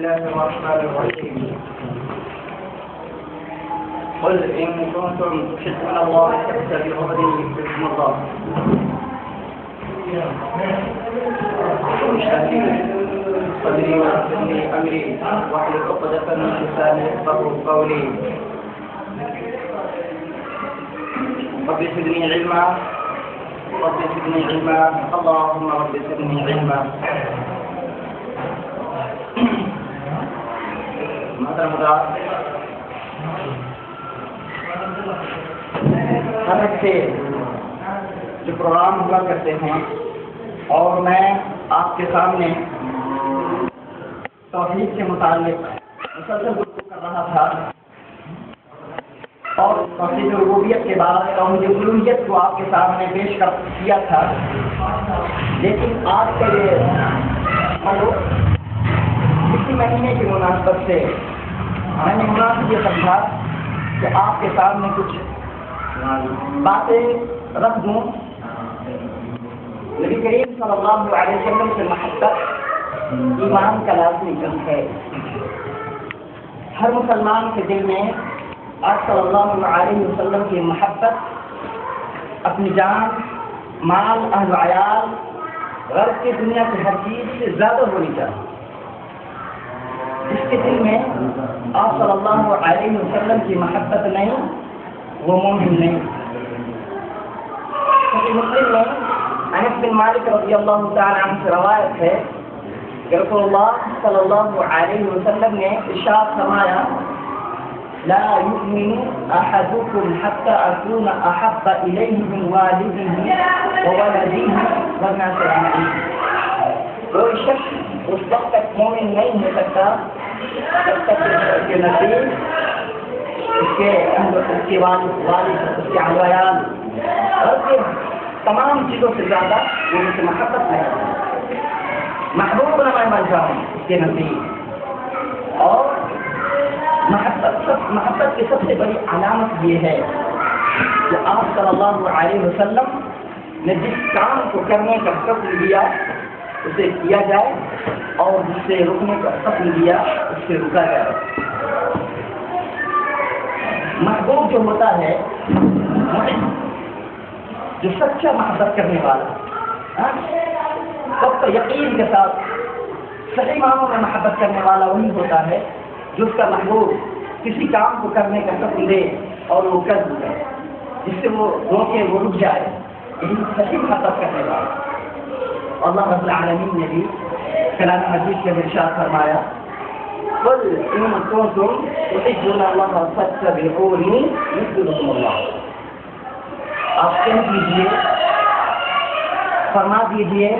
الله الرحمن الرحيم قل إن كنتم تحبون الله فاتبعوني يحببكم الله. صدري ويسر لي أمري واحلل عقدة من لساني يفقهوا قولي. رب زدني علما رب زدني علما اللهم رب زدني علما. محترم حضرات، ہر ہفتے جو پروگرام ہوا کرتے ہیں اور میں آپ کے سامنے توحید کے متعلق مسلسل گفتگو کر رہا تھا اور توحید ربوبیت کے بعد توحید الوہیت کو آپ کے سامنے پیش کیا تھا. لیکن آج کے لیے اسی مہینے کی مناسبت سے میں نے مناسب یہ سمجھا کہ آپ کے سامنے کچھ باتیں رکھ دوں. نبی کریم صلی اللہ علیہ وسلم سے محبت ایمان کا لازمی جز ہے. ہر مسلمان کے دل میں آپ صلی اللہ علیہ وسلم کی محبت اپنی جان، مال، اہل و عیال، غرب کی دنیا کی ہر چیز سے زیادہ ہونی چاہیے. جس کے دل میں آپ صلی اللہ علیہ وسلم کی محبت نہیں وہ مومن نہیں. مسلم میں انس بن مالک رضی اللہ تعالی عنہ سے روایت ہے کہ رسول اللہ صلی اللہ علیہ وسلم نے ارشاد فرمایا لا يؤمن احدكم حتى اكون احب اليه من والده وولده والناس اجمعين. کوئی شخص اس وقت تک مومن نہیں ہو سکتا جب تک اس کے نزدیک اس کے والد، اس کے عیال اور اس کے تمام چیزوں سے زیادہ وہ مجھ سے محبت نہیں ہے. محبوب نہ میں بن جاؤں اس کے نزدیک. اور محبت کی سب سے بڑی علامت یہ ہے کہ آپ صلی اللہ علیہ وسلم نے جس کام کو کرنے کا حکم دیا اسے کیا جائے اور جس سے رکنے کا حکم دیا اس سے رکا جائے. محبوب جو ہوتا ہے جو سچا محبت کرنے والا، سب کا یقین کے ساتھ صحیح معنوں میں محبت کرنے والا وہی ہوتا ہے جو اس کا محبوب کسی کام کو کرنے کا حکم دے اور وہ کر دے، جس سے وہ روکے وہ رک جائے. یہی صحیح محبت کرنے والا. اللہ رب العالمین نے بھی کلام مجید کے ارشاد فرمایا قل ان کنتم تحبون اللہ فاتبعونی یحببکم اللہ. آپ کہہ دیجیے، فرما دیجیے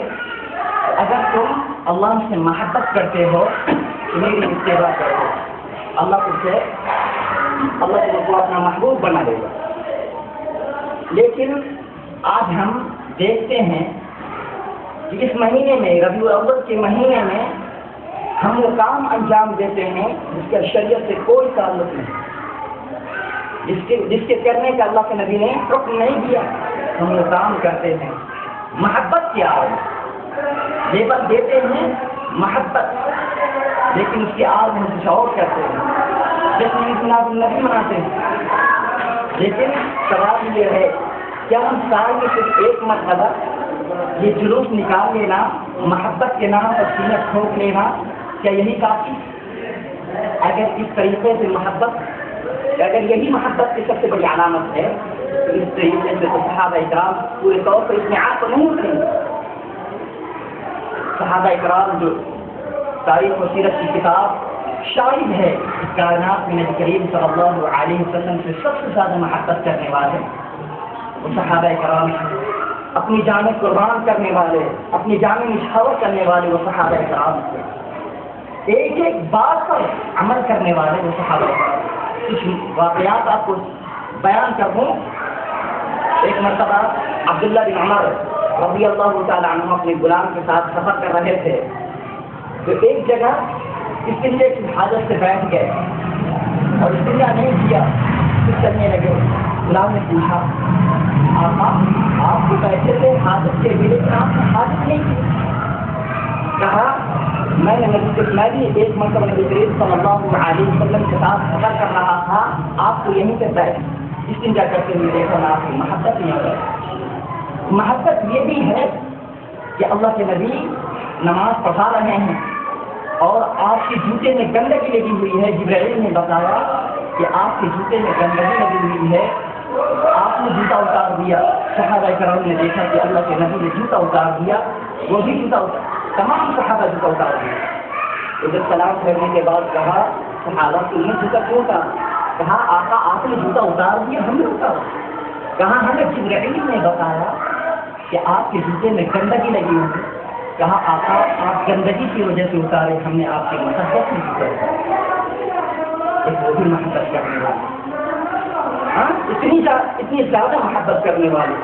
اگر تم اللہ سے محبت کرتے ہو تو میری اتباع کرو. اللہ تم کو اپنا محبوب بنا دے گا. لیکن آج ہم دیکھتے ہیں کہ اس مہینے میں ربیع الاول کے مہینے میں ہم وہ کام انجام دیتے ہیں جس کا شریعت سے کوئی تعلق نہیں، جس کے کرنے کا اللہ کے نبی نے حکم نہیں دیا. ہم وہ کام کرتے ہیں. محبت کیا ہے؟ لیبل دیتے ہیں محبت، لیکن اس کی آڑ میں کچھ اور کرتے ہیں. جیسے انقلاب النبی مناتے ہیں. لیکن سوال یہ ہے کیا ہم سال میں صرف ایک مرتبہ یہ جلوس نکال لینا، محبت کے نام پر سینہ ٹھوک لینا، کیا یہی کافی؟ اگر اس طریقے سے محبت، اگر یہی محبت کی سب سے بڑی علامت ہے تو اس طریقے سے تو صحابہ اکرام پورے طور پر اس میں آپ کو نہیں اٹھیں. صحابہ اکرام جو تاریخ و سیرت کی کتاب شاہد ہے اس کائنات میں نبی کریم صلی اللہ علیہ وسلم سے سب سے زیادہ محبت کرنے والے وہ صحابہ اکرام، اپنی جانیں قربان کرنے والے، اپنی جانیں نچھاور کرنے والے وہ صحابہ اکرام تھے. ایک ایک بات پر عمل کرنے والے وہ صحابہ اکرام. کچھ واقعات آپ کو بیان کر دوں. ایک مرتبہ عبداللہ بن عمر رضی اللہ تعالیٰ عنہ اپنے غلام کے ساتھ سفر کر رہے تھے تو ایک جگہ استنجا کی حاجت سے بیٹھ گئے اور استنجا نہیں کیا، پھر چلنے لگے. غلام نے پوچھا آپ کو بیٹھے تھے حاجت کے لیے لیکن آپ نے حاجت نہیں کی. کہا میں بھی ایک مرتبہ نبی کریم صلی اللہ علیہ وسلم کے ساتھ سفر کر رہا تھا، آپ کو یہیں پہ بیٹھ استنجا کرتے ہوئے دیکھا میں آپ کی محبت نہیں ہے۔ محبت یہ بھی ہے کہ اللہ کے نبی نماز پڑھا رہے ہیں اور آپ کے جوتے میں گندگی لگی ہوئی ہے۔ جبرائیل نے بتایا کہ آپ کے جوتے میں گندگی لگی ہوئی ہے، آپ نے جوتا اتار دیا۔ صحابہ کرام نے دیکھا کہ اللہ کے نبی نے جوتا اتار دیا، وہ بھی جوتا اتار، تمام صحابہ جوتا اتار دیا۔ جب سلام پھیرنے کے بعد کہا صحابہ کہ انہیں جوتا کیوں اتارا؟ کہا آقا آپ نے جوتا اتار دیا، ہم نے اتارا۔ کہا ہمیں جبرائیل نے بتایا کہ آپ کے جوتے میں گندگی لگی ہوئی ہے۔ کہا آقا آپ گندگی کی وجہ سے اتارے، ہم نے آپ کی محبت میں جوتا اتارا۔ ایک وہ بھی محبت کرنے والا، ہاں اتنی زیادہ محبت کرنے والے۔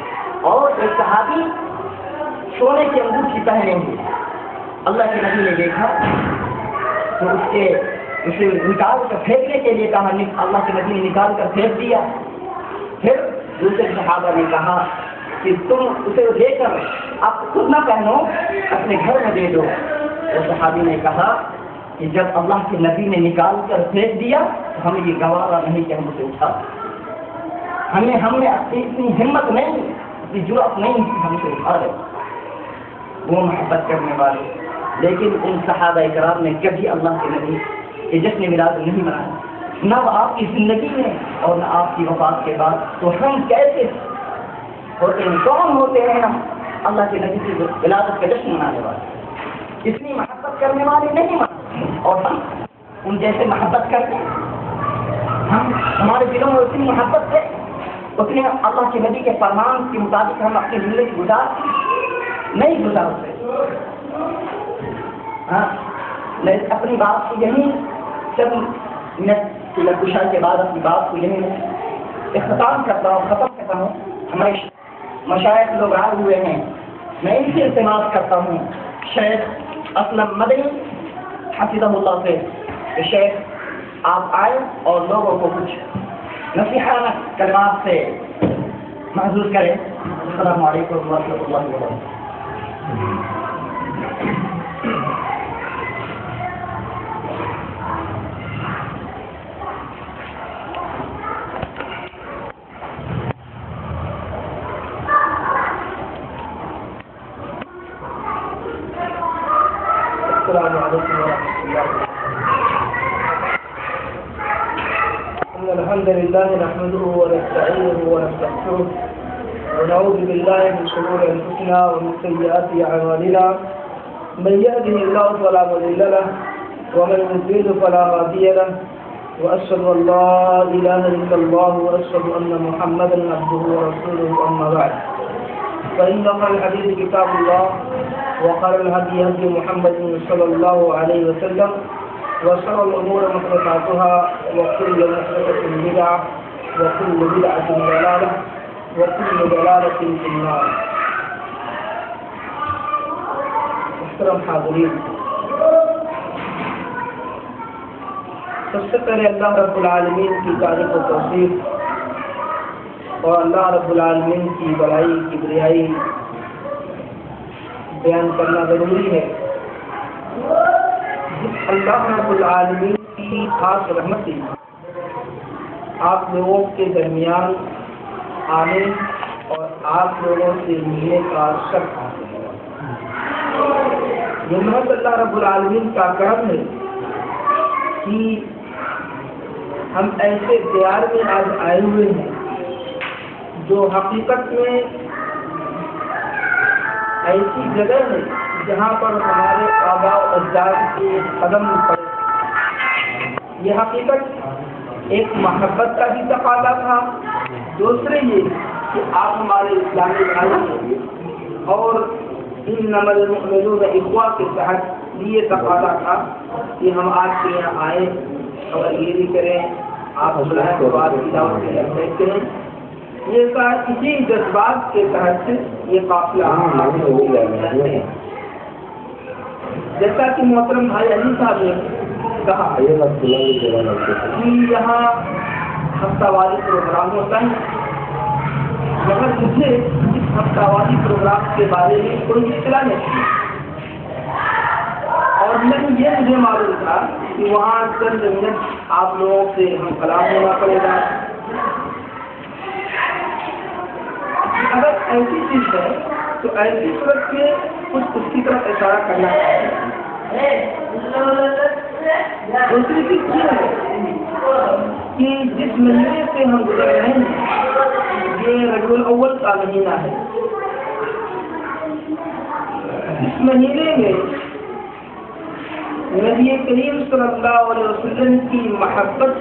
اور ایک صحابی سونے کی انگوٹھی پہنے ہوئے، اللہ کے نبی نے دیکھا تو اسے نکال کر پھینکنے کے لیے کہا، اللہ کے نبی نے نکال کر پھینک دیا۔ پھر دوسرے صحابہ نے کہا کہ تم اسے لے کر آپ خود نہ پہنو، اپنے گھر میں دے دو۔ وہ صحابی نے کہا کہ جب اللہ کے نبی نے نکال کر پھینک دیا تو ہمیں یہ گوارا نہیں کہ ہم اسے اٹھا، ہمیں اتنی ہمت نہیں، اتنی جرأت نہیں کہ ہم اسے اٹھا دیں۔ وہ محبت کرنے والے، لیکن ان صحابہ کرام نے کبھی اللہ کے نبی کے جشن میلاد نہیں منایا، نہ آپ کی زندگی میں اور نہ آپ کی وفات کے بعد۔ تو ہم کیسے ہوتے ہیں، کون ہوتے ہیں ہم اللہ کے نبی کی ولادت کا جشن منانے والے؟ اتنی محبت کرنے والے نہیں مناتے، اور ہم ان جیسے محبت کرتے ہیں، ہمارے دلوں میں اتنی محبت ہے، اتنے اللہ کے نبی کے فرمان کے مطابق ہم اپنی زندگی نہیں گزارتے۔ میں اپنی بات کو یہیں چند منٹ کی گزشہ کے بعد اپنی بات کو یہیں اختتام کرتا ہوں۔ ہمارے مشائخ لوگ آئے ہوئے ہیں، میں ان سے التماس کرتا ہوں شیخ اسلم مدنی حفظہ اللہ سے کہ شیخ آپ آئے اور لوگوں کو کچھ نصیحانہ کلمات سے محظوظ کریں۔ السلام علیکم ورحمۃ اللہ وبرکاتہ۔ السلام علیکم ورحمۃ اللہ وبرکاتہ۔ الحمد لله نحمده ونستعينه ونستغفره ونعوذ بالله من شرور انفسنا ومن سيئات اعمالنا، من يهده الله فلا مضل له ومن يضلل فلا هادي له، واشهد ان لا اله الا الله واشهد ان محمدا عبده ورسوله، اما بعد فان خير الحديث كتاب الله وخير الهدي هدي محمد صلى الله عليه وسلم، وشر الأمور محدثاتها وكل محدثة بدعة وكل بدعة ضلالة وكل ضلالة في النار۔ محترم حاضرین، سب سے پہلے اللہ رب العالمین کی تعریف و توصیف اور اللہ رب العالمین کی بڑائی کبریائی بیان کرنا ضروری ہے۔ اللہ رب العالمین کی خاص رحمت آپ لوگوں کے درمیان آنے اور آپ لوگوں سے ملنے کا شرف حاصل ہے۔ یہ محض اللہ رب العالمین کا کرم ہے کہ ہم ایسے دیار میں آج آئے ہوئے ہیں جو حقیقت میں ایسی جگہ ہے جہاں پر ہمارے آباء و اجداد کے قدم پڑے۔ یہ حقیقت ایک محبت کا بھی تقاضا تھا، دوسرے یہ کہ آپ ہمارے اسلامی بھائی ہیں، اور انما المؤمنون اخوہ کے تحت یہ تقاضا تھا کہ ہم آپ کے یہاں آئیں اور یہ بھی کریں، آپ بلائیں تو آپ کی دعوت کے لیے کریں۔ یہ اسی جذبات کے تحت یہ قافلہ جیسا کہ محترم بھائی علی صاحب نے کہا کہ یہاں ہفتہ واری پروگرام ہوتا ہے، مگر مجھے اس ہفتہ واری پروگرام کے بارے میں کوئی اطلاع نہیں، اور نہیں یہ مجھے معلوم تھا کہ وہاں چند منٹ آپ لوگوں سے ہم کلام ہونا پڑے گا. اگر ایسی چیز ہے تو ایسی صورت میں کچھ اس کی طرف اشارہ کرنا چاہیے. دوسری چیز یہ ہے کہ جس مہینے سے ہم گزر رہے ہیں یہ ربیع الاول کا مہینہ ہے. اس مہینے میں نبی کریم صلی اللہ علیہ وسلم کی محبت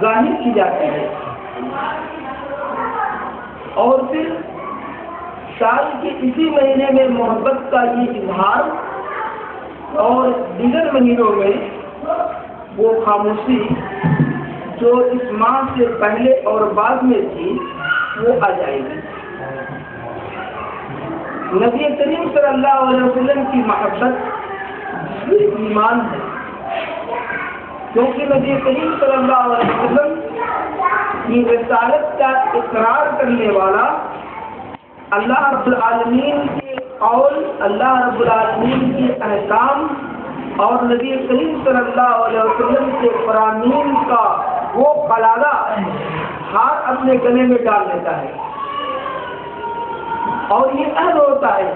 ظاہر کی جاتی ہے اور پھر سال کے اسی مہینے میں محبت کا یہ اظہار اور دیگر مہینوں میں وہ خاموشی جو اس ماہ سے پہلے اور بعد میں تھی وہ آ جائے گی. نبی کریم صلی اللہ علیہ وسلم کی محبت ایمان ہے کیونکہ نبی کریم صلی اللہ علیہ وسلم کی رسالت کا اقرار کرنے والا اللہ رب العالمین کے قول، اللہ رب العالمین کے احکام اور نبی کریم صلی اللہ علیہ وسلم کے فرامین کا وہ قلادہ ہاتھ اپنے گلے میں ڈال لیتا ہے. اور یہ عہد ہوتا ہے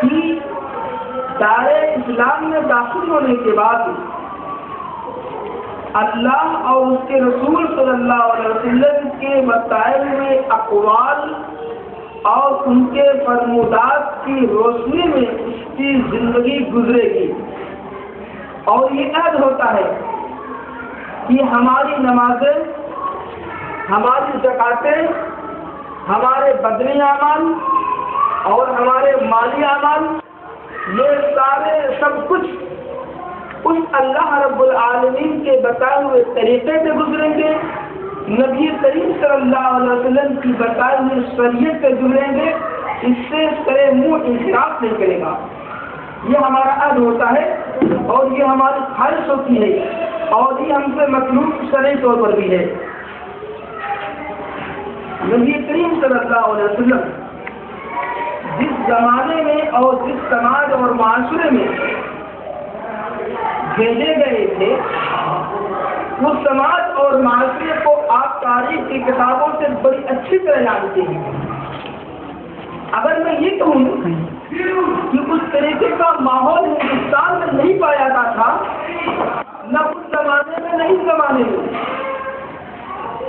کہ دائرۂ اسلام میں داخل ہونے کے بعد اللہ اور اس کے رسول صلی اللہ علیہ وسلم کے بتائے ہوئے اقوال اور ان کے فرمودات کی روشنی میں اس کی زندگی گزرے گی. اور یہ عہد ہوتا ہے کہ ہماری نمازیں، ہماری زکاتیں، ہمارے بدنی اعمال اور ہمارے مالی اعمال، یہ سارے سب کچھ اس اللہ رب العالمین کے بتائے ہوئے طریقے سے گزریں گے، نبی کریم صلی اللہ علیہ وسلم کی بتائے ہوئے شریعت سے گزریں گے. اس سے سرے منہ انحراف نہیں کرے گا. یہ ہمارا عہد ہوتا ہے اور یہ ہماری خواہش ہوتی ہے اور یہ ہم سے مطلوب شرعی طور پر بھی ہے. نبی کریم صلی اللہ علیہ وسلم جس زمانے میں اور جس سماج اور معاشرے میں بھیجے گئے تھے اس سماج اور معاشرے کو آپ تاریخ کی کتابوں سے بڑی اچھی طرح جانتے ہیں. اگر میں یہ کہوں کہ اس طریقے کا ماحول ہندوستان میں نہیں پایا جاتا تھا، نہ اس زمانے میں نہ اس زمانے میں،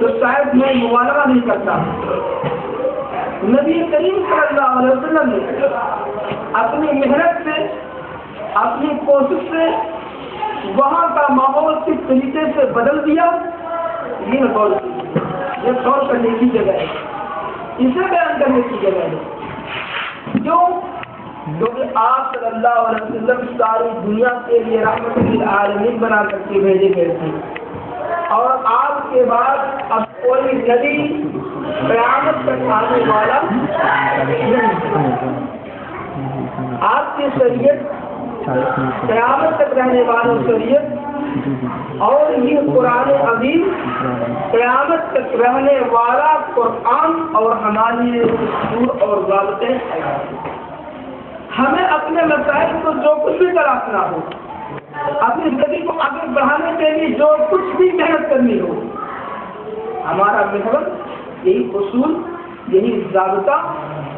تو شاید میں مبالغہ نہیں کرتا. نبی کریم صلی اللہ علیہ وسلم نے اپنی محنت سے، اپنی کوشش سے وہاں کا ماحول کس طریقے سے بدل دیا، یہ غور کرنے کی جگہ ہے، اسے بیان کرنے کی جگہ ہے. کیونکہ آپ صلی اللہ علیہ وسلم ساری دنیا کے لیے رحمت للعالمین بنا کر کے بھیجے گئے تھے اور آپ کے بعد اب کوئی نبی قیامت تک آنے والا، آپ کی شریعت قیامت تک رہنے والوں شریعت اور یہ قرآن عظیم قیامت تک رہنے والا قرآن اور ہماری دستور اور ضابطے. ہمیں اپنے مسائل کو جو کچھ بھی تلاشنا ہو، اپنی زندگی کو آگے بڑھانے کے لیے جو کچھ بھی محنت کرنی ہو، ہمارا محور یہی اصول، یہی ضابطہ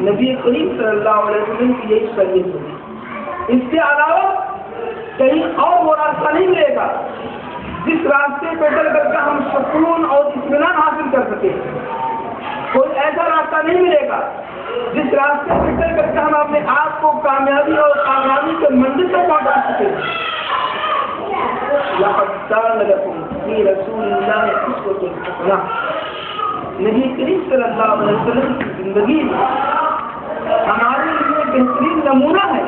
نبی کریم صلی اللہ علیہ وسلم کی یہی شریعت ہوگی. اس کے علاوہ کہیں اور وہ راستہ نہیں ملے گا جس راستے پہ چل کر کے ہم سکون اور اطمینان حاصل کر سکیں. کوئی ایسا راستہ نہیں ملے گا جس راستے پہ چل کر کے ہم اپنے آپ کو کامیابی اور کامیابی کے منزل تک پہنچا سکیں. لقد كان لكم في رسول الله أسوة حسنة. نبی کریم صلی اللہ علیہ وسلم کی زندگی ہمارے لیے بہترین نمونہ ہے،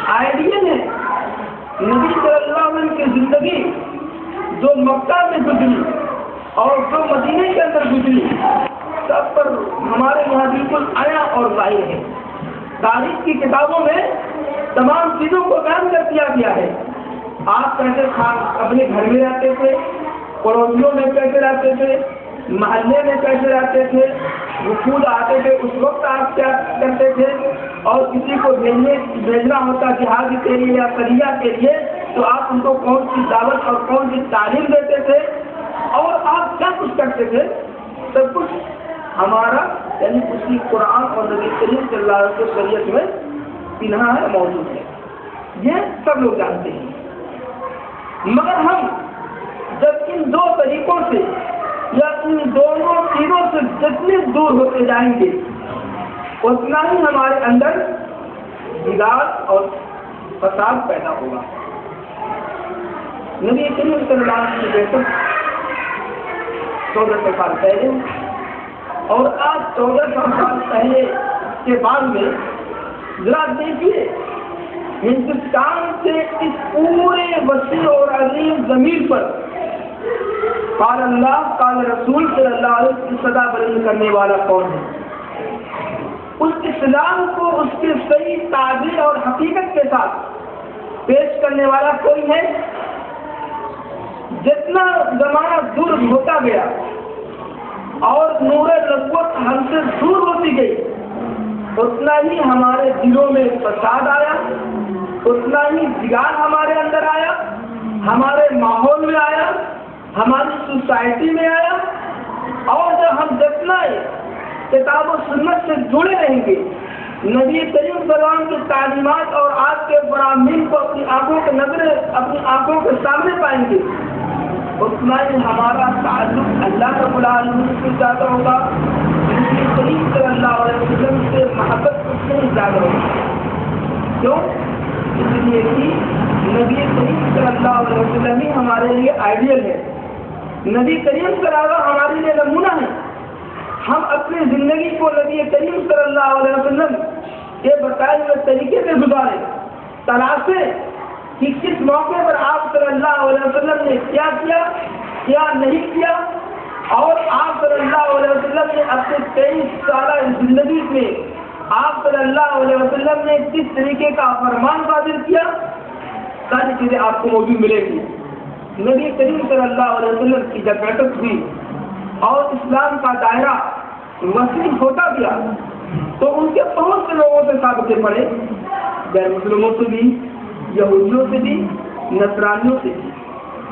آئیڈیل ہے. نبی صلی اللہ علیہ وسلم کی زندگی جو مکہ میں گزری اور جو مدینے کے اندر گزری، سب پر ہمارے یہاں بالکل آیا اور ظاہر ہے. تاریخ کی کتابوں میں تمام چیزوں کو بیان کر دیا گیا ہے. آپ کیسے اپنے گھر میں رہتے تھے، پڑوسیوں میں کیسے رہتے تھے، محلے میں کیسے رہتے تھے، وفود آتے تھے اس وقت آپ کیا کرتے تھے؟ اور کسی کو بھیجنا ہوتا جہاد کے لیے یا سریہ کے لیے تو آپ ان کو کون سی دعوت اور کون سی تعلیم دیتے تھے اور آپ کیا کچھ کرتے تھے؟ سب کچھ ہمارا یعنی اسی قرآن اور نبی کریم صلی اللہ علیہ وسلم شریعت میں پنہا ہے، موجود ہے، یہ سب لوگ جانتے ہیں۔ مگر ہم جب ان دو طریقوں سے یا ان دونوں چیزوں سے جتنے دور ہوتے جائیں گے اتنا ہی ہمارے اندر بگاڑ اور فساد پیدا ہوگا۔ نبی کریم صلی اللہ علیہ وسلم بیٹھے 1400 سال پہلے اور آج 1400 سال پہلے کے بعد میں ذرا دیکھیے ہندوستان سے اس پورے وسیع اور عظیم زمین پر قال اللہ قال رسول صلی اللہ علیہ وسلم کی صدا بلند کرنے والا کون ہے؟ اس اسلام کو اس کے صحیح تعبیر اور حقیقت کے ساتھ پیش کرنے والا کوئی ہے؟ جتنا زمانہ دور ہوتا گیا اور نور نبوت ہم سے دور ہوتی گئی اتنا ہی ہمارے دلوں میں فساد آیا، اتنا ہی بگاڑ ہمارے اندر آیا، ہمارے ماحول میں آیا، ہماری سوسائٹی میں آیا۔ اور جب ہم جتنا کتاب و سنت سے جڑے رہیں گے، نبی کریم صلی اللہ علیہ وسلم کی تعلیمات اور آج کے برامین کو اپنی آنکھوں کے سامنے پائیں گے اتنا ہی ہمارا تعلق اللہ رب العالمین سے زیادہ ہوگا، نبی کریم صلی اللہ علیہ وسلم سے محبت اس سے زیادہ ہوگی۔ کیوں؟ اس لیے کہ نبی کریم صلی اللہ علیہ وسلم ہی ہمارے لیے آئیڈیل ہے، نبی کریم صلی اللہ علیہ وسلم ہمارے لیے نمونہ ہے۔ ہم اپنی زندگی کو نبی کریم صلی اللہ علیہ وسلم کے بتائے ہوئے طریقے سے گزارے، تلاشیں کہ کس موقع پر آپ صلی اللہ علیہ وسلم نے کیا کیا، کیا نہیں کیا، اور آپ صلی اللہ علیہ وسلم نے اپنے 23 سالہ زندگی میں آپ صلی اللہ علیہ وسلم نے کس طریقے کا فرمان صادر کیا، ساری چیزیں آپ کو موجود ملے گی۔ نبی کریم صلی اللہ علیہ وسلم کی جب بیٹھک ہوئی اور اسلام کا دائرہ وسیع ہوتا گیا تو ان کے بہت سے لوگوں سے ثابتیں پڑے، غیر مسلموں سے بھی، یہودیوں سے بھی، نصرانیوں سے بھی،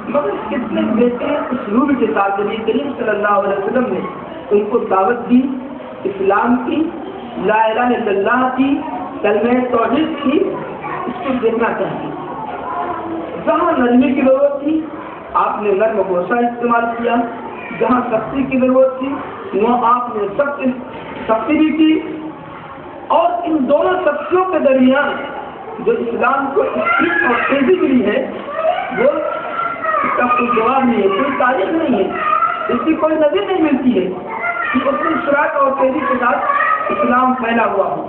مگر کتنے بہترین اسلوب کے ساتھ نبی کریم صلی اللہ علیہ وسلم نے ان کو دعوت دی، اسلام کی، لا الہ الا اللہ کی، کلمہ توحید کی۔ اس کو دیکھنا چاہیے، جہاں نرمی کی ضرورت تھی آپ نے نرم گوشہ استعمال کیا، جہاں سختی کی ضرورت تھی وہاں آپ نے سختی بھی کی، اور ان دونوں سختیوں کے درمیان جو اسلام کو اسپرٹ اور تیزی ملی ہے وہ اس کا کوئی جواب نہیں ہے، کوئی تاریخ نہیں ہے، اس کی کوئی نظر نہیں ملتی ہے کہ اتنی سرعت اور تیزی کے ساتھ اسلام پھیلا ہوا ہو۔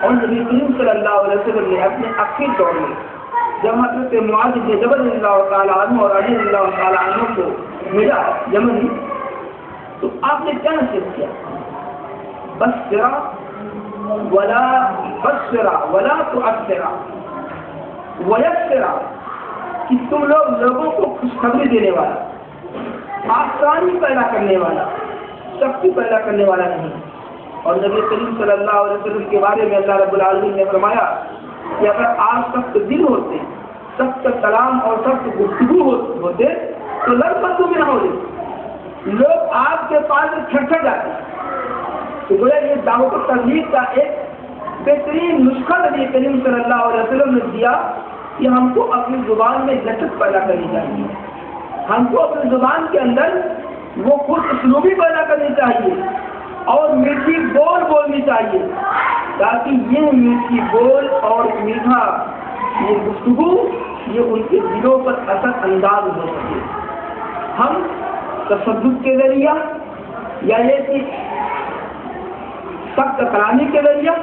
اور نبی کریم صلی اللہ علیہ وسلم نے اپنے آخری دور میں جب حضرت معاذ بن جبل رضی اللہ تعالیٰ عنہ اور علی رضی اللہ تعالیٰ عنہ کو بھیجا یمن، تو آپ نے کیا نصیحت کیا؟ بشرا ولا تؤثرا ویسرا، کہ تم لوگوں کو خوشخبری دینے والا، آسانی پیدا کرنے والا، سختی پیدا کرنے والا نہیں۔ اور نبی کریم صلی اللہ علیہ وسلم کے بارے میں اللہ رب العالمین نے فرمایا کہ اگر آپ سخت دل ہوتے، سخت کلام اور سخت گفتگو ہوتے تو لڑپتوں میں نہ ہوتے، لوگ آپ کے پاس چھٹکے جاتے۔ تو گویا یہ دعوت و تبلیغ کا ایک بہترین نسخہ نبی کریم صلی اللہ علیہ وسلم نے دیا کہ ہم کو اپنی زبان میں لچک پیدا کرنی چاہیے، ہم کو اپنی زبان کے اندر وہ خود اسلوبی پیدا کرنی چاہیے اور میٹھی بول بولنی چاہیے، تاکہ یہ میٹھی بول اور میٹھا یہ گفتگو یہ ان کے دلوں پر اثر انداز ہو سکے۔ ہم تشدد کے ذریعہ یا یہ کہ سخت کلامی کے ذریعہ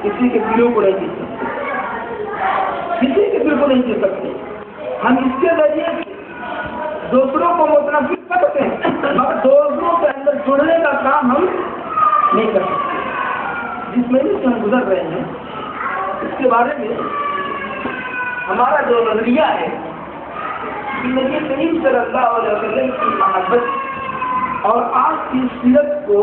کسی کے دلوں کو نہیں جیت سکتے، کسی کے دل کو نہیں جیت سکتے۔ ہم اس کے ذریعے دوسروں کو متنفر کر سکتے ہیں مگر دوسروں کے اندر جڑنے کا کام ہم نہیں کر سکتے۔ جس مہینے سے ہم گزر رہے ہیں اس کے بارے میں ہمارا جو نظریہ ہے کہ نبی کریم صلی اللہ علیہ وسلم کی محبت اور آج کی سیرت کو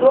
2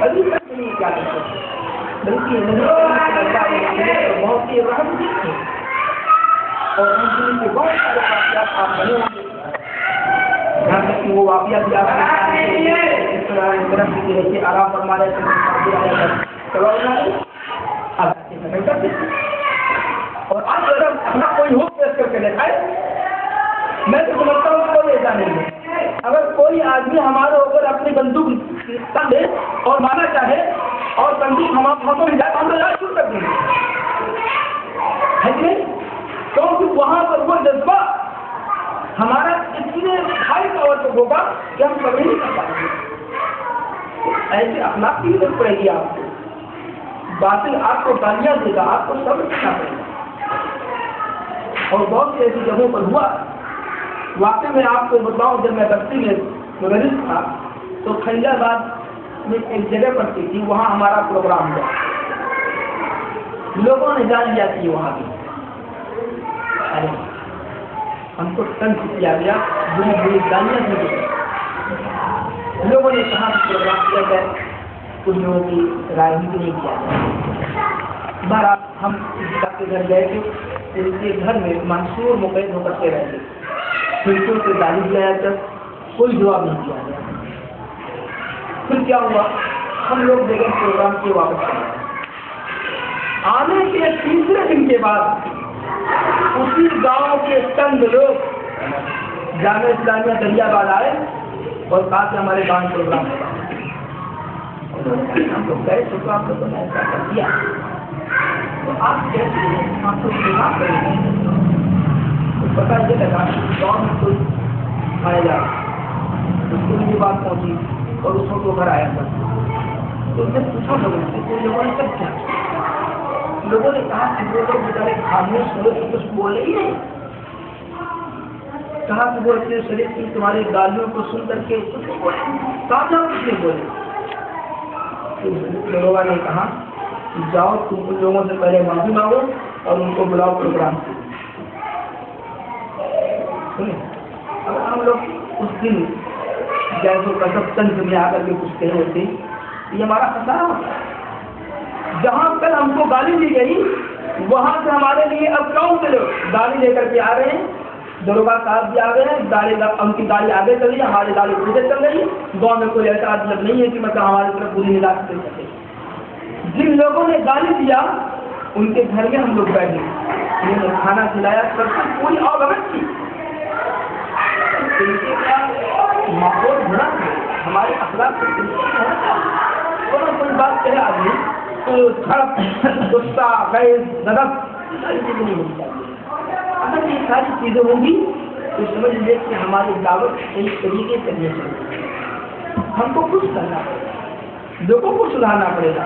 ابھی تک نہیں کیا کرتے، بلکہ بہت ہی رحم تھے اور ان کے بہت سارے واقعات آپ بنے ہوں گے، یہاں تک کہ وہ واقعات بھی آپ اس طرح سے آرام فرما رہے تھے اور آج اگر اپنا کوئی حکم پیش کر کے دکھائے، میں تو سمجھتا ہوں کوئی ایسا نہیں ہے۔ اگر کوئی آدمی ہمارے اوپر اپنی بندوق دے اور مارنا چاہے اور بندوق ہم کو ہدایت ہم لڑائی شروع کر دیں گے، ہے کہ نہیں؟ کیونکہ وہاں پر وہ جذبہ ہمارا اتنے ہائی پاور تک ہوگا کہ ہم کبھی نہیں کر پائیں گے۔ ایسے اخلاق کی ضرورت پڑے گی آپ کو، باطل آپ کو گالیاں دے گا، آپ کو صبر کرنا پڑے گا۔ اور بہت سی ایسی جگہوں پر ہوا، واقعی میں آپ کو بتاؤں، جب میں بستی میں مدرس تھا تو خلیل آباد میں ایک جگہ پڑتی تھی، وہاں ہمارا پروگرام ہوا، لوگوں نے جان لیا کہ وہاں بھی ہم کو تنگ کیا گیا، بری بری گالیاں دی گئی، لوگوں نے کہاں سے پروگرام کیا گیا، کچھ لوگوں کی رائے بھی نہیں کیا گیا۔ بہرحال ہم کے گھر گئے تھے، ان کے گھر میں منصور مقید ہو کر کے رہے تھے، کھڑکیوں سے گالی دیا جاتا، کوئی جواب نہیں دیا گیا۔ پھر کیا ہوا، ہم لوگ بغیر پروگرام کے واپس چلے، آنے کے تیسرے دن کے بعد اسی گاؤں کے چند لوگ جامعہ اسلامیہ دریا آباد آئے اور کہا کہ ہمارے گاؤں میں پروگرام ہوگا۔ ہم لوگ گئے تو آپ لوگوں نے ایسا کر دیا تو آپ کیسے آپ کو پروگرام کریں گے؟ تو پتا یہ لگا گاؤں میں کوئی آیا جا اس کو یہ بات پہنچی اور اس کو گھر آیا تھا، تو ان سے پوچھا لوگوں سے، تو لوگوں نے سب کیا، لوگوں نے کہا کہ وہ لوگ بیچارے خاموش ہو تو کچھ بولے ہی نہیں، کہا کہ وہ اتنے شریف کی تمہاری گالیوں کو سن کر کے کچھ نہیں بولے، تازہ کچھ نہیں بولے۔ لوگوں نے کہا جاؤ تم ان لوگوں سے پہلے معافی مانگو اور ان کو بلاؤ پروگرام سے۔ اگر ہم لوگ اس دن جیسے کسب تنظ میں آ کر کے کچھ کہے ہوتے، یہ ہمارا خسارہ ہوتا ہے۔ جہاں کل ہم کو گالی دی گئی، وہاں سے ہمارے لیے اب گاؤں کے لوگ گالی لے کر کے آ رہے ہیں، دروگا صاحب بھی آ گئے ہیں، ان کی گالی آگے چلی، ہماری گالی پیچھے چل رہی ہے۔ گاؤں میں کوئی ایسا مطلب نہیں ہے کہ مطلب ہماری طرف پوری نگاہ کر سکے۔ جن لوگوں نے گالی دیا ان کے گھر میں ہم لوگ بیٹھے، انہوں نے کھانا کھلایا، سب سے پوری اور غلط تھی، ماحول بنا ہمارے اخلاق سے کوئی بات کہے آدمی تو جھڑپ، غصہ، غیظ، غضب، ساری چیزیں نہیں ہونی چاہیے۔ اگر یہ ساری چیزیں ہوں گی تو سمجھ لے کہ ہماری دعوت صحیح طریقے سے کرنی چاہیے، ہم کو کچھ کرنا پڑے گا، لوگوں کو سدھارنا پڑے گا،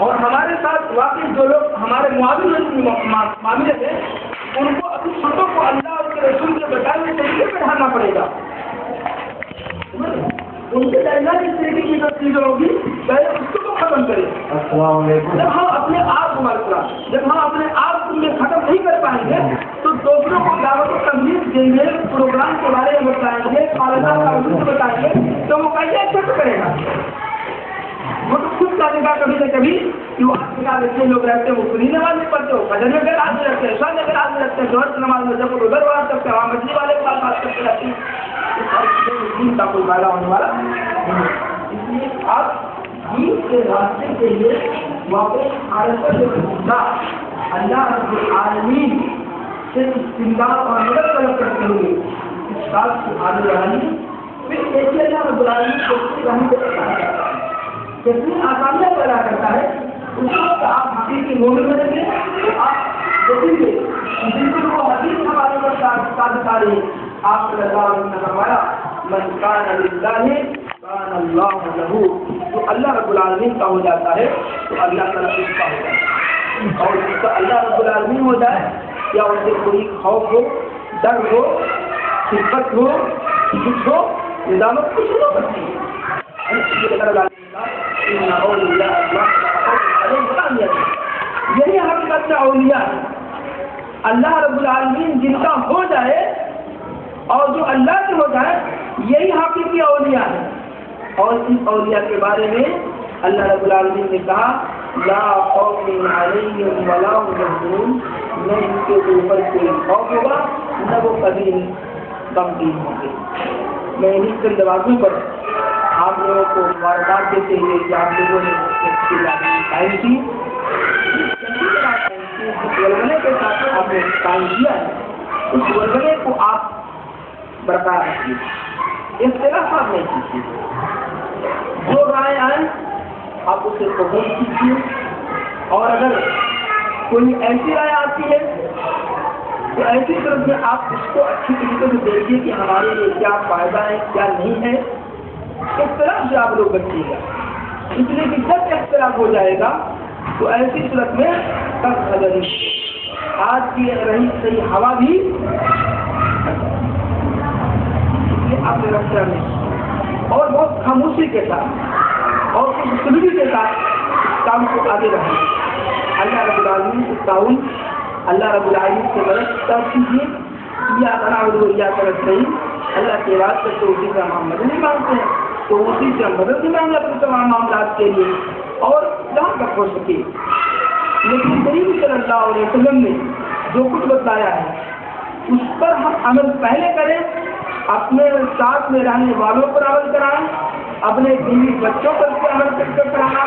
اور ہمارے ساتھ واقعی جو لوگ ہمارے معاملے تھے ان کو اپنی سنتوں کو اللہ اور کے رسول کے بتائے ہوئے طریقے پہ ڈھالنا پڑے گا۔ ان کے درمیان اس طریقے کی جو چیزیں ہوگی پہلے اس کو ختم کریں۔ السلام علیکم۔ جب ہم اپنے آپ کو جب ہم اپنے آپ میں ختم نہیں کر پائیں گے تو دوسروں کو دعوت و تبلیغ دیں گے، پروگرام کے بارے میں بتائیں گے، خالصہ کا وجود بتائیں گے تو وہ کیسے ایکسپٹ کرے گا؟ وہ تو خود کہے گا کبھی نہ کبھی کہ وہ آپ کے ساتھ اتنے لوگ رہتے ہیں، وہ خود ہی نماز نہیں پڑھتے ہو، فجر میں غیر حاضر رہتے ہیں، عشاء میں غیر حاضر رہتے ہیں، ظہر کی نماز میں جب ادھر بات کرتے ہیں، وہاں مچھلی والے کے ساتھ بات کرتے رہتے ہیں، اس ساری چیزوں دین کا کوئی فائدہ ہونے والا نہیں۔ اس لیے آپ دین کے راستے کے لیے واقعی اللہ رب العالمین سے استمداد اور مدد طلب کرتے ہوئے اس بات کی آگے بڑھانی، پھر ایسے اللہ رب العالمین کو رحمت کرتا ہے، کتنی آسانیاں پیدا کرتا ہے، اس وقت آپ حقیقی مومن بنیں گے تو آپ دیکھیں گے بالکل وہ حدیث ہمارے پر ثابت آ رہی ہے۔ آپ صلی اللہ علیہ وسلم نے فرمایا من کان للہ کان اللہ لہ، تو اللہ رب العالمین کا ہو جاتا ہے تو اللہ تعالیٰ اس کا ہو جاتا ہے، اور جس کا اللہ رب العالمین ہو جائے یا اس سے کوئی خوف ہو، ڈر ہو، خدمت ہو، کچھ ہو، نظامت کچھ نہیں کرتی ہے۔ یہی حقیقت میں اولیاء ہے، اللہ رب العالمین جن کا ہو جائے اور جو اللہ کے ہو جائے یہی حقیقی اولیاء ہے، اور ان اولیاء کے بارے میں اللہ رب العالمین نے کہا لا خوف علیہم ولا هم يحزنون، نہ ان کے اوپر کوئی خوف ہوگا نہ وہ کبھی غمگین ہوں گے۔ میں انہیں چند باتوں پر آپ لوگوں کو مبارکباد دیتے ہوئے کہ آپ لوگوں نے قائم کی، جس ولولے کے ساتھ آپ نے قائم کیا ہے اس ولولے کو آپ برقرار رکھیے، اختلافات نہیں کیجیے، جو رائے آئیں آپ اسے قبول کیجیے، اور اگر کوئی ایسی رائے آتی ہے تو ایسی طرف میں آپ اس کو اچھی طریقے سے دیکھیے کہ ہمارے لیے کیا فائدہ ہے کیا نہیں ہے، اختلاف سے آپ لوگ بچیے گا، اس لیے کہ جب اختلاف ہو جائے گا تو ایسی صورت میں تب نظر آج کی رہی صحیح ہوا بھی آپ نے رکھا نہیں، اور بہت خاموشی کے ساتھ اور کچھ سلوی کے ساتھ اس کام کو آگے رکھیں۔ اللہ رب العالمین کو تعاون اللہ رب العالمین سے مدد کیجیے، یا نعبد یا نستعین، اللہ کے بات سے تو اسی سے ہم مدد نہیں مانگتے ہیں تو اسی سے ہم مدد نہیں مانگے اپنے تمام معاملات کے لیے اور جہاں تک ہو سکے۔ لیکن کریم صلی اللہ علیہ وسلم نے جو کچھ بتایا ہے اس پر ہم عمل پہلے کریں، اپنے ساتھ میں رہنے والوں پر عمل کرائیں، اپنے بیوی بچوں پر عمل کر کرانا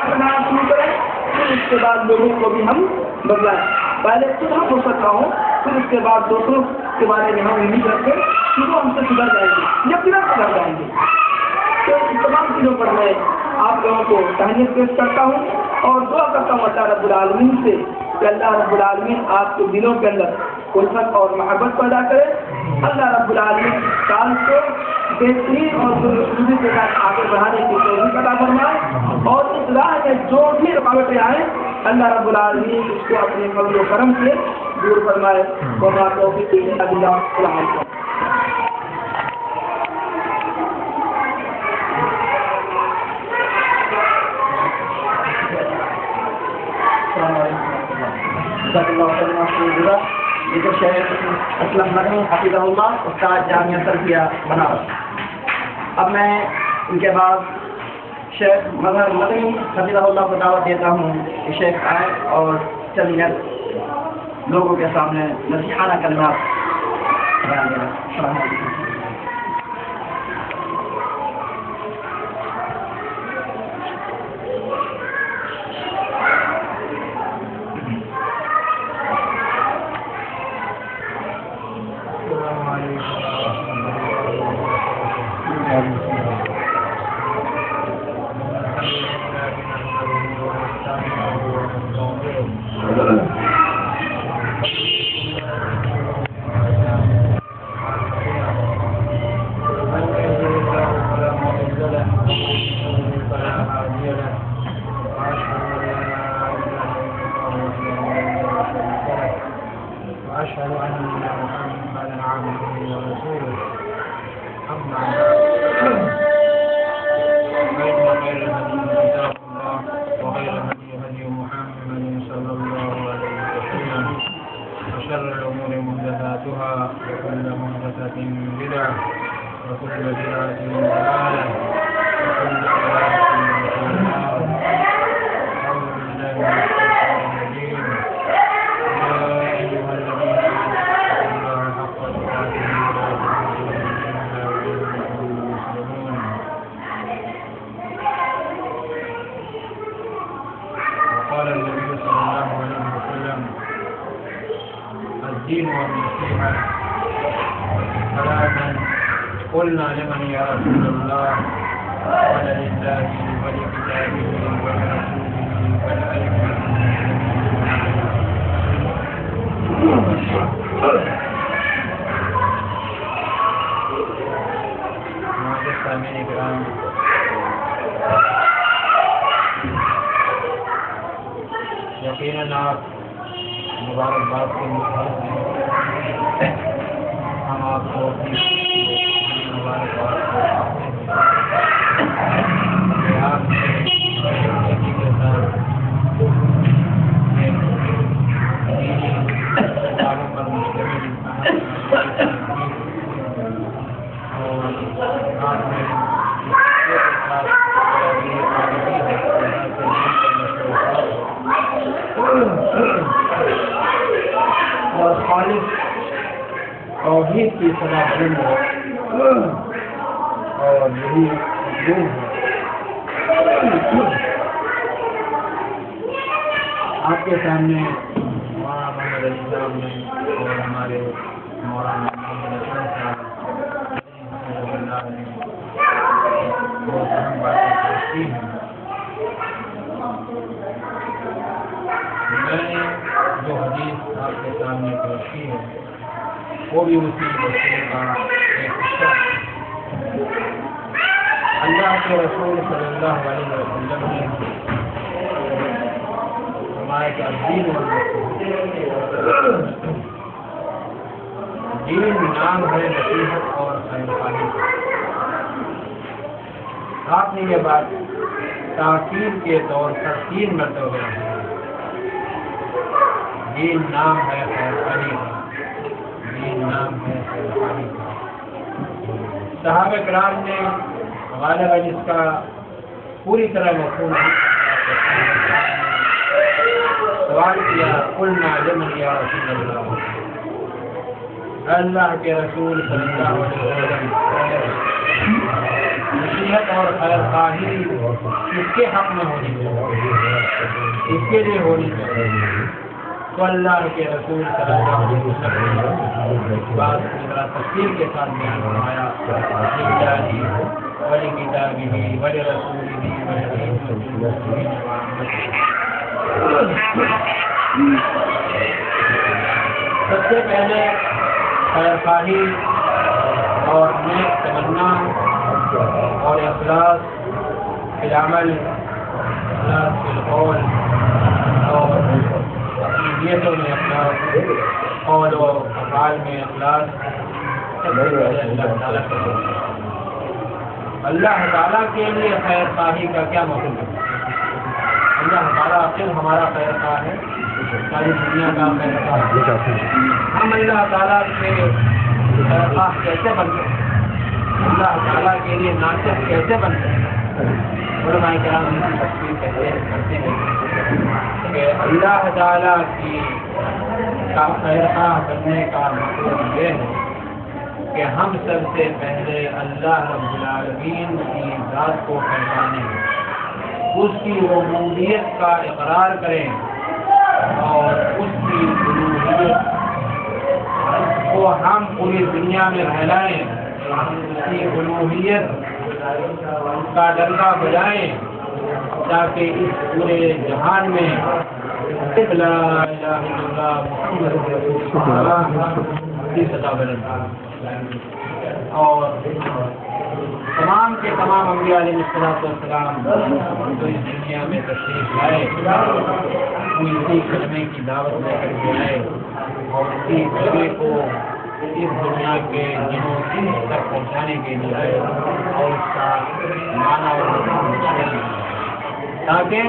شروع کریں، پھر اس کے بعد لوگوں کو بھی ہم بدلائیں۔ پہلے خود ہم ہو سکتا ہوں، پھر اس کے بعد دوسروں کے بارے میں ہم امید رکھیں کہ وہ ہم سے سدھر جائیں گے یا پھر سدھر جائیں گے۔ تو ان تمام چیزوں پر میں آپ لوگوں کو تہنیت پیش کرتا ہوں اور دعا کرتا ہوں اللہ رب العالمین سے کہ اللہ رب العالمین آپ کے دلوں کے اندر الفت اور محبت پیدا کرے، اللہ رب العالمین سال کو بہترین اور درستگی کے ساتھ آگے بڑھانے کی توفیق عطا فرمائے، اور اس راہ میں جو بھی رکاوٹیں آئیں اللہ رب العالمین اس کو اپنے فضل و کرم سے دور فرمائے۔ وما توفیقی الا باللہ، السلام علیکم۔ یہ تو شیخ اسلم مدنی حفظہ اللہ استاد جامعہ تربیہ بنارس۔ اب میں ان کے بعد شیخ مظہر مدنی حفظہ اللہ کو دعوت دیتا ہوں کہ شیخ آئے اور چند منٹ لوگوں کے سامنے نصیحانہ کلمات بیان کریں۔ السلام علیکم۔ وأشهد أن محمدا عبده ورسوله أما بعد فإن خير الحديث كتاب الله وخير الهدي هدي محمد صلى الله عليه وسلم وشر الأمور محدثاتها وكل محدثة بدعة وكل بدعة ضلالة وكل ضلالة في النار. أعوذ بالله من الشيطان الرجيم. يا أيها الذين آمنوا اتقوا الله حق تقاته ولا تموتن إلا وأنتم مسلمون. وقال النبي صلى الله عليه وسلم الدين والنصيحة ثلاثا. قلنا لمن يا رسول الله؟ قال لله ولكتابه ولرسوله ولأئمة معزز کرام، یقیناً آپ مبارکباد کے مستحق ہیں. ہم آپ کو مبارکباد آپ کے ساتھ کتابوں پر مشتمل اور آپ نے توحید کی صدا بلند ہو اور یہی مطلوب ہے۔ آپ کے سامنے مولانا محمد علی صاحب نے اور ہمارے مولانا محمد اسلم صاحب اللہ نے بہت اہم باتیں پیش کی ہیں۔ میں نے جو حدیث آپ کے سامنے پیش کی ہے وہ بھی اسی رسول کا ایک حصہ ہے۔ اللہ کے رسول صلی اللہ علیہ وسلم نے فرمایا کہ الدین دین نام ہے نصیحت اور خیرخواہی کا۔ آپ نے یہ بات تاکید کے طور پر 3 مرتبہ ہے۔ دین نام ہے خیرخواہی کا، دین نام ہے خیرخواہی کا۔ صحابہ کرام نے غالباً اس کا پوری طرح مفہوم سوال کیا، قلنا لمن یا رسول اللہ، اللہ کے رسول صلی اللہ علیہ وسلم نصیحت اور خیرخواہی کس کے حق میں ہونی چاہیے، اس کے لیے ہونی چاہیے؟ تو اللہ کے رسول صلی اللہ علیہ وسلم نے بات ذرا تفصیل کے ساتھ بیان فرمایا، وَلِكِتَابِهِ وَلِرَسُولِهِ وَلِلْمُؤْمِنِينَ سب سے پہلے خیرخواہی اور نیک تمنا اور اخلاص فی العمل، اخلاص فی القول اور اپنی نیتوں میں اخلاص، قول و افعال میں اخلاص، سب سے پہلے اللہ تعالیٰ کے لیے۔ اللہ تعالیٰ کے لیے خیر خواہی کا کیا مطلب ہے؟ اللہ تعالیٰ آخر ہمارا خیر خواہ ہے، ساری دنیا کا خیر خواہ ہے۔ ہم اللہ تعالیٰ کے خیر خواہ کیسے بن سکتے ہیں؟ اللہ تعالیٰ کے لیے ناصح کیسے بن سکتے ہیں؟ علماء کرام ان کی تفصیل کرتے ہیں کہ اللہ تعالیٰ کی خیر خواہ بننے کا مطلب یہ ہے کہ ہم سب سے پہلے اللہ رب العالمین کی ذات کو پہچانیں، اس کی ربوبیت کا اقرار کریں اور اس کی الوہیت کو ہم پوری دنیا میں پھیلائیں، اس کی الوہیت کا ڈنکا بجائیں تاکہ اس پورے جہان میں لا الہ الا اللہ محمد رسول اللہ کی سطح بلند اور تمام کے تمام انبیاء علیہ السلام جو اس دنیا میں تشریف لائے وہ اسی کلمے کی دعوت لے کر کے آئے اور اسی کلمے کو اس دنیا کے جنوں تک پہنچانے کے لیے آئے اور اس کا معنی اور مطلب تاکہ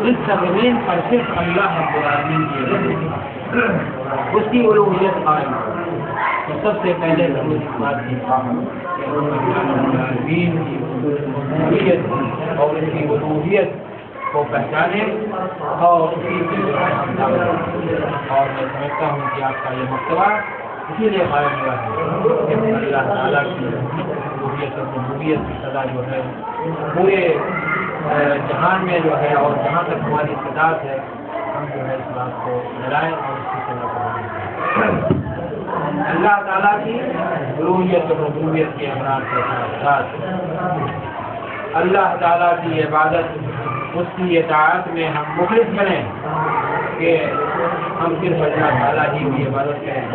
اس زمین پر صرف اللہ رب العالمین کی اس کی الوہیت قائم ہو۔ تو سب سے پہلے ضرور اس بات کی کہ العالمین کی ربوبیت اور اس کی الوہیت کو پہچانے اور اسی کی اور میں سمجھتا ہوں کہ آپ کا یہ مکتبہ اسی لیے قائم ہوا ہے کہ اللہ تعالیٰ کی الوہیت اور ربوبیت کی سزا جو ہے پورے جہان میں جو ہے اور جہاں تک ہماری استطاعت ہے ہم جو ہے اس بات کو ملائیں اور اس کی سزا کو اللہ تعالیٰ کی الوہیت اور ربوبیت کے امراض کے ساتھ اللہ تعالیٰ کی عبادت، اس کی اطاعت میں ہم مخلص بنیں کہ ہم صرف اللہ تعالیٰ ہی کی عبادت کریں۔